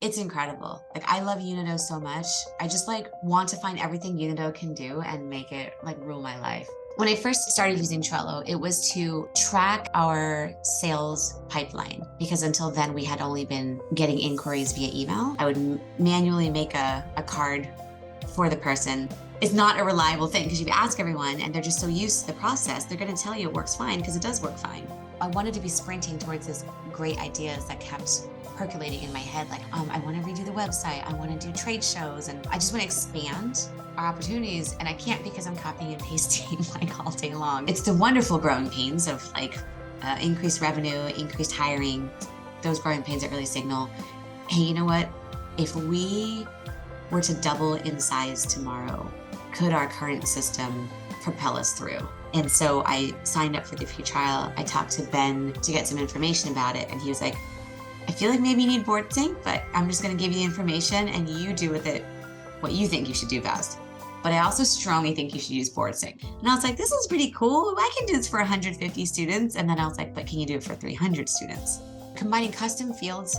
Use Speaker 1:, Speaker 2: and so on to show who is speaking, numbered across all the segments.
Speaker 1: It's incredible. Like, I love Unito so much. I just like want to find everything Unito can do and make it like rule my life. When I first started using Trello, it was to track our sales pipeline because until then we had only been getting inquiries via email. I would manually make a card for the person. It's not a reliable thing because you ask everyone and they're just so used to the process, they're going to tell you it works fine because it does work fine. I wanted to be sprinting towards this great ideas that kept percolating in my head, like, I want to redo the website, I want to do trade shows, and I just want to expand our opportunities, and I can't because I'm copying and pasting like all day long. It's the wonderful growing pains of like increased revenue, increased hiring. Those growing pains that really signal, hey, you know what? If we were to double in size tomorrow, could our current system propel us through? And so I signed up for the free trial. I talked to Ben to get some information about it, and he was like, I feel like maybe you need board sync, but I'm just going to give you the information and you do with it what you think you should do best. But I also strongly think you should use board sync. And I was like, this is pretty cool. I can do this for 150 students. And then I was like, but can you do it for 300 students? Combining custom fields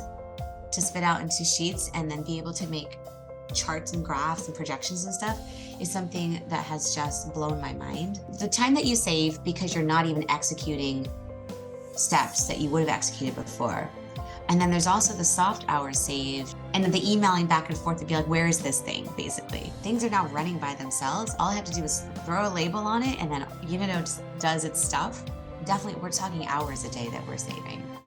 Speaker 1: to spit out into sheets and then be able to make charts and graphs and projections and stuff is something that has just blown my mind. The time that you save because you're not even executing steps that you would have executed before. And then there's also the soft hours saved and then the emailing back and forth to be like, where is this thing, basically? Things are now running by themselves. All I have to do is throw a label on it and then Unito just does its stuff. Definitely, we're talking hours a day that we're saving.